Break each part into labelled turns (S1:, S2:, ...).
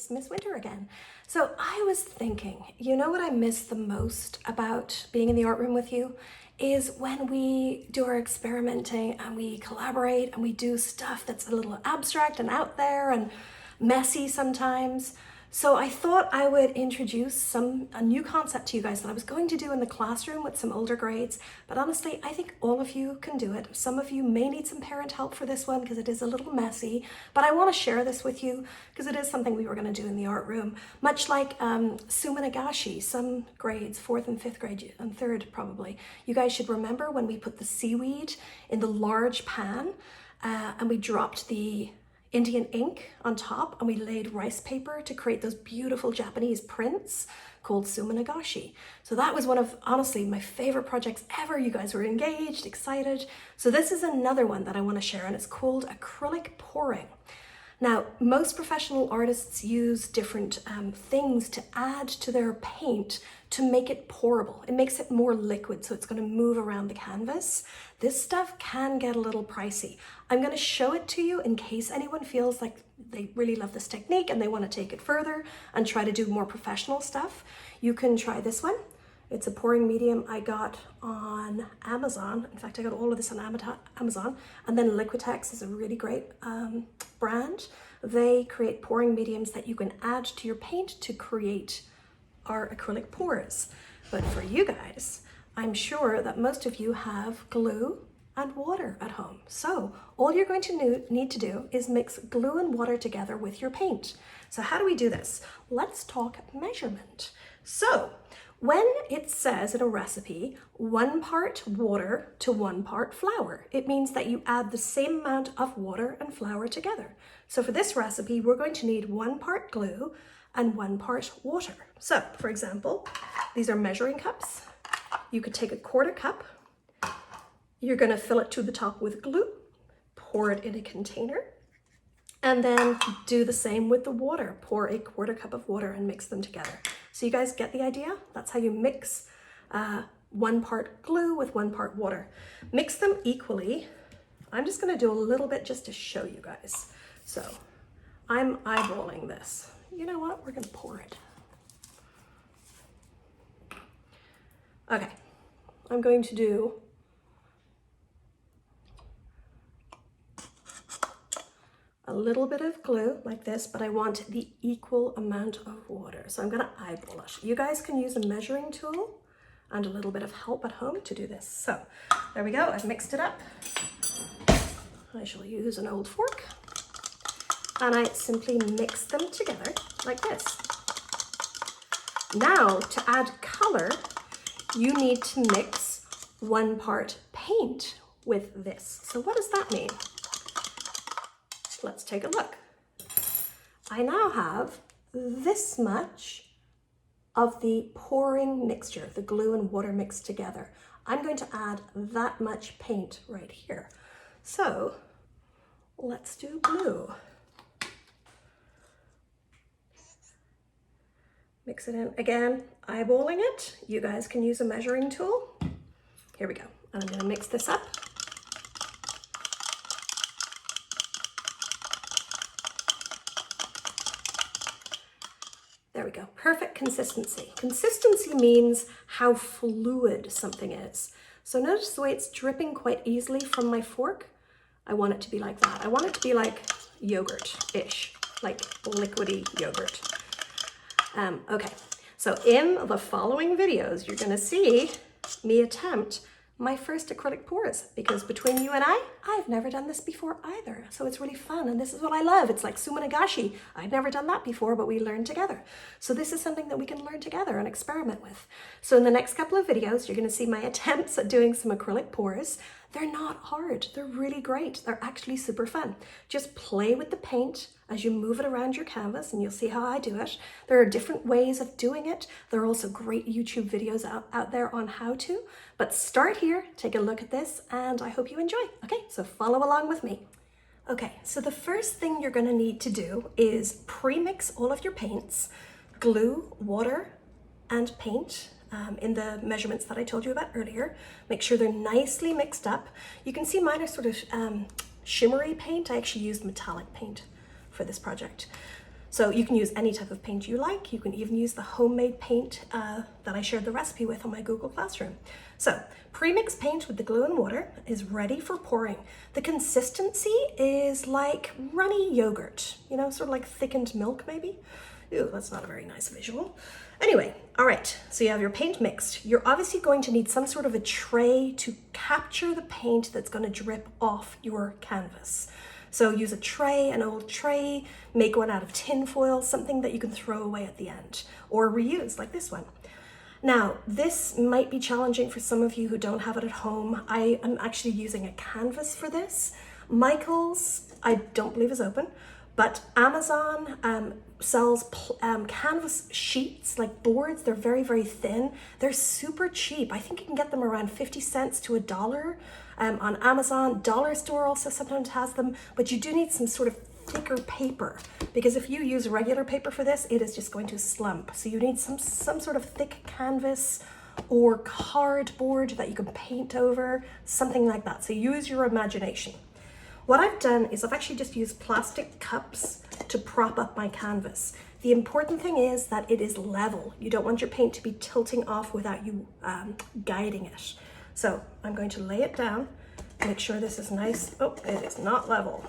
S1: it's Miss Winter again. So I was thinking, you know what I miss the most about being in the art room with you is when we do our experimenting and we collaborate and we do stuff that's a little abstract and out there and messy sometimes. So I thought I would introduce a new concept to you guys that I was going to do in the classroom with some older grades, but honestly, I think all of you can do it. Some of you may need some parent help for this one because it is a little messy, but I want to share this with you because it is something we were going to do in the art room. Much like sumanagashi, some grades, 4th and 5th grade, and 3rd probably. You guys should remember when we put the seaweed in the large pan and we dropped the Indian ink on top and we laid rice paper to create those beautiful Japanese prints called sumanagashi. So that was one of, honestly, my favorite projects ever. You guys were engaged, excited. So this is another one that I want to share, and it's called acrylic pouring. Now, most professional artists use different things to add to their paint to make it pourable. It makes it more liquid, so it's going to move around the canvas. This stuff can get a little pricey. I'm going to show it to you in case anyone feels like they really love this technique and they want to take it further and try to do more professional stuff. You can try this one. It's a pouring medium I got on Amazon. In fact, I got all of this on Amazon. And then Liquitex is a really great brand. They create pouring mediums that you can add to your paint to create our acrylic pours. But for you guys, I'm sure that most of you have glue and water at home. So all you're going to need to do is mix glue and water together with your paint. So how do we do this? Let's talk measurement. So when it says in a recipe, 1 part water to 1 part flour, it means that you add the same amount of water and flour together. So for this recipe, we're going to need 1 part glue and 1 part water. So for example, these are measuring cups. You could take a 1/4 cup. You're going to fill it to the top with glue, pour it in a container, and then do the same with the water. Pour a 1/4 cup of water and mix them together. So you guys get the idea? That's how you mix 1 part glue with 1 part water. Mix them equally. I'm just going to do a little bit just to show you guys. So I'm eyeballing this. You know what? We're going to pour it. Okay, I'm going to do a little bit of glue like this, but I want the equal amount of water. So I'm going to eyeball it. You guys can use a measuring tool and a little bit of help at home to do this. So there we go. I've mixed it up. I shall use an old fork and I simply mix them together like this. Now to add color, you need to mix 1 part paint with this. So what does that mean? Let's take a look. I now have this much of the pouring mixture, the glue and water mixed together. I'm going to add that much paint right here. So let's do blue. Mix it in. Again, eyeballing it. You guys can use a measuring tool. Here we go. And I'm going to mix this up. There we go. Perfect consistency. Consistency means how fluid something is. So notice the way it's dripping quite easily from my fork. I want it to be like that. I want it to be like yogurt-ish, like liquidy yogurt. Okay, so in the following videos, you're going to see me attempt my first acrylic pours, because between you and I've never done this before either. So it's really fun, and this is what I love. It's like sumanagashi. I'd never done that before, but we learned together. So this is something that we can learn together and experiment with. So in the next couple of videos, you're going to see my attempts at doing some acrylic pours. They're not hard. They're really great. They're actually super fun. Just play with the paint as you move it around your canvas, and you'll see how I do it. There are different ways of doing it. There are also great YouTube videos out there on how to, but start here, take a look at this, and I hope you enjoy. Okay, so follow along with me. Okay, so the first thing you're gonna need to do is pre-mix all of your paints, glue, water, and paint in the measurements that I told you about earlier. Make sure they're nicely mixed up. You can see mine are sort of shimmery paint. I actually used metallic paint for this project. So you can use any type of paint you like. You can even use the homemade paint that I shared the recipe with on my Google Classroom. So pre-mixed paint with the glue and water is ready for pouring. The consistency is like runny yogurt, you know, sort of like thickened milk maybe. Ooh, that's not a very nice visual. Anyway, all right, so you have your paint mixed. You're obviously going to need some sort of a tray to capture the paint that's going to drip off your canvas. So use a tray, an old tray, make one out of tin foil, something that you can throw away at the end, or reuse like this one. Now, this might be challenging for some of you who don't have it at home. I am actually using a canvas for this. Michael's, I don't believe is open, but Amazon sells canvas sheets, like boards. They're very, very thin. They're super cheap. I think you can get them around 50 cents to $1 on Amazon. Dollar Store also sometimes has them, but you do need some sort of thicker paper, because if you use regular paper for this, it is just going to slump. So you need some sort of thick canvas or cardboard that you can paint over, something like that. So use your imagination. What I've done is I've actually just used plastic cups to prop up my canvas. The important thing is that it is level. You don't want your paint to be tilting off without you guiding it. So I'm going to lay it down, make sure this is nice. Oh, it is not level.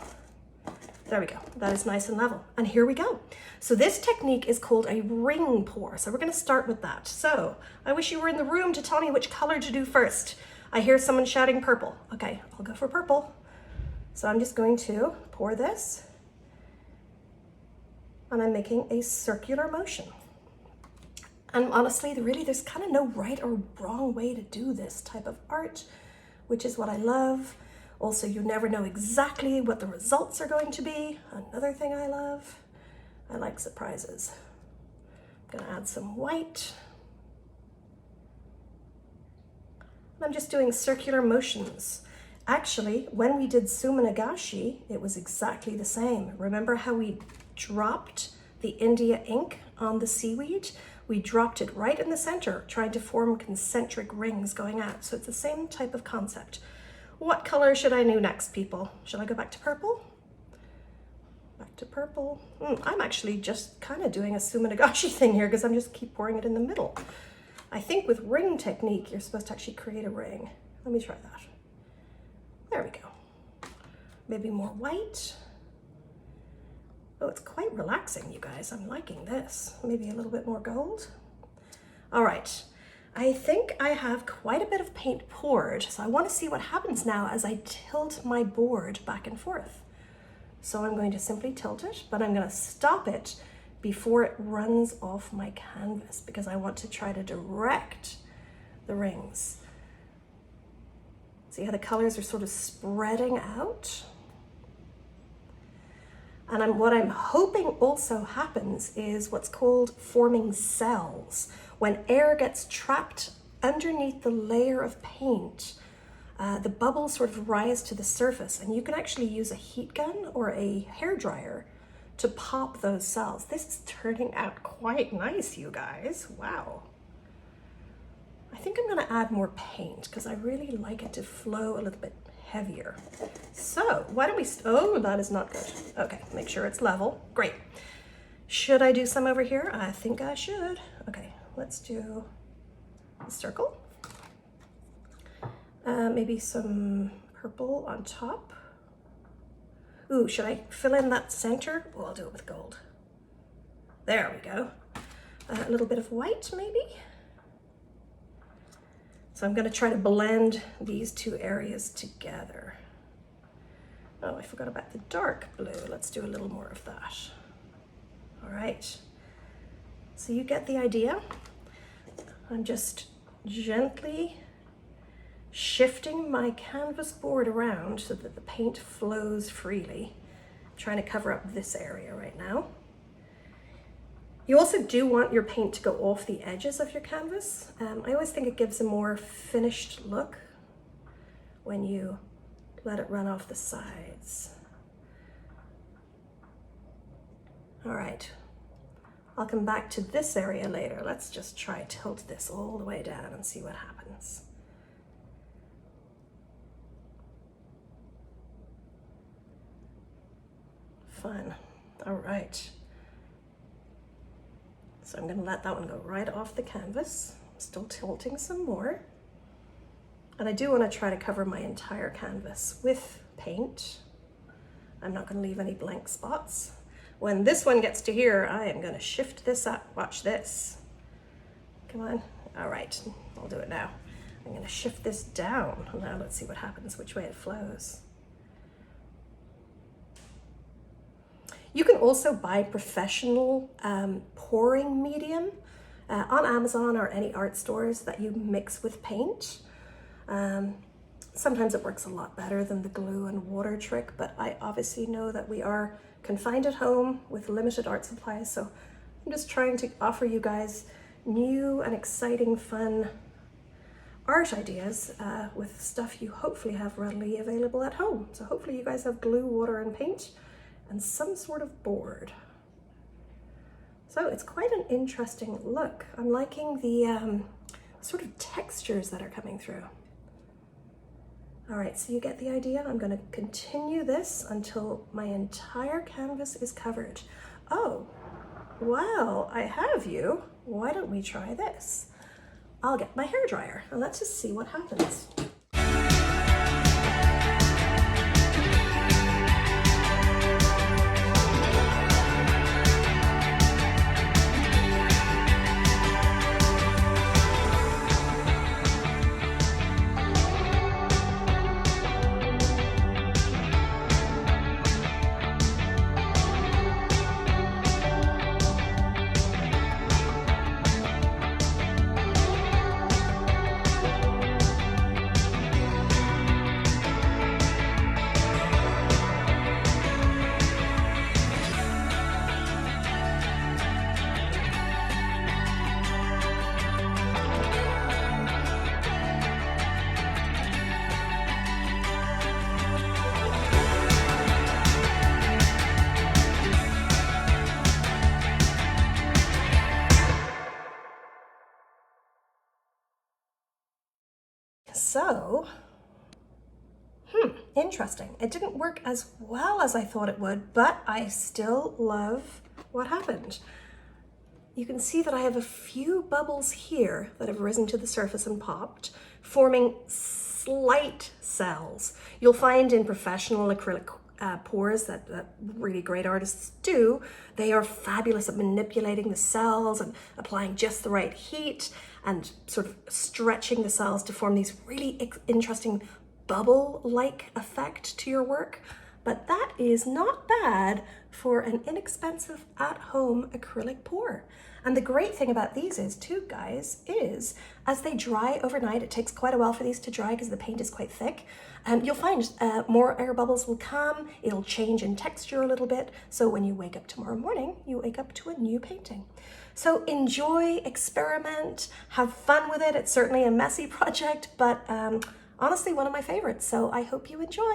S1: There we go, that is nice and level. And here we go. So this technique is called a ring pour. So we're gonna start with that. So I wish you were in the room to tell me which color to do first. I hear someone shouting purple. Okay, I'll go for purple. So I'm just going to pour this, and I'm making a circular motion. And honestly, really, there's kind of no right or wrong way to do this type of art, which is what I love. Also, you never know exactly what the results are going to be. Another thing I love, I like surprises. I'm gonna add some white. And I'm just doing circular motions. Actually, when we did Sumanagashi, it was exactly the same. Remember how we dropped the India ink on the seaweed? We dropped it right in the center, trying to form concentric rings going out. So it's the same type of concept. What color should I do next, people? Should I go back to purple? Back to purple. I'm actually just kind of doing a Sumanagashi thing here because I'm just keep pouring it in the middle. I think with ring technique, you're supposed to actually create a ring. Let me try that. There we go. Maybe more white. Oh, it's quite relaxing, you guys. I'm liking this. Maybe a little bit more gold. All right. I think I have quite a bit of paint poured, so I want to see what happens now as I tilt my board back and forth. So I'm going to simply tilt it, but I'm going to stop it before it runs off my canvas because I want to try to direct the rings. See how the colors are sort of spreading out? And what I'm hoping also happens is what's called forming cells. When air gets trapped underneath the layer of paint, the bubbles sort of rise to the surface, and you can actually use a heat gun or a hairdryer to pop those cells. This is turning out quite nice, you guys. Wow. I think I'm gonna add more paint because I really like it to flow a little bit heavier. So why don't we, oh, that is not good. Okay, make sure it's level. Great. Should I do some over here? I think I should. Okay, let's do a circle. Maybe some purple on top. Ooh, should I fill in that center? Oh, I'll do it with gold. There we go. A little bit of white, maybe. So I'm gonna try to blend these two areas together. Oh, I forgot about the dark blue. Let's do a little more of that. All right. So you get the idea. I'm just gently shifting my canvas board around so that the paint flows freely. I'm trying to cover up this area right now. You also do want your paint to go off the edges of your canvas. I always think it gives a more finished look when you let it run off the sides. All right, I'll come back to this area later. Let's just try tilt this all the way down and see what happens. Fun. All right. So I'm gonna let that one go right off the canvas. I'm still tilting some more. And I do want to try to cover my entire canvas with paint. I'm not going to leave any blank spots. When this one gets to here, I am going to shift this up. Watch this. Come on. All right, I'll do it now. I'm going to shift this down. Now let's see what happens, which way it flows. You can also buy professional pouring medium on Amazon or any art stores that you mix with paint. Sometimes it works a lot better than the glue and water trick, but I obviously know that we are confined at home with limited art supplies, so I'm just trying to offer you guys new and exciting, fun art ideas with stuff you hopefully have readily available at home. So hopefully you guys have glue, water, and paint, and some sort of board. So it's quite an interesting look. I'm liking the sort of textures that are coming through. All right, so you get the idea. I'm going to continue this until my entire canvas is covered. Oh, well, I have you. Why don't we try this? I'll get my hairdryer and let's just see what happens. So, interesting. It didn't work as well as I thought it would, but I still love what happened. You can see that I have a few bubbles here that have risen to the surface and popped, forming slight cells. You'll find in professional acrylic pours that really great artists do, they are fabulous at manipulating the cells and applying just the right heat and sort of stretching the cells to form these really interesting bubble-like effect to your work. But that is not bad for an inexpensive at-home acrylic pour. And the great thing about these is too, guys, is as they dry overnight, it takes quite a while for these to dry because the paint is quite thick. You'll find more air bubbles will come, it'll change in texture a little bit. So when you wake up tomorrow morning, you wake up to a new painting. So enjoy, experiment, have fun with it. It's certainly a messy project, but honestly, one of my favorites. So I hope you enjoy.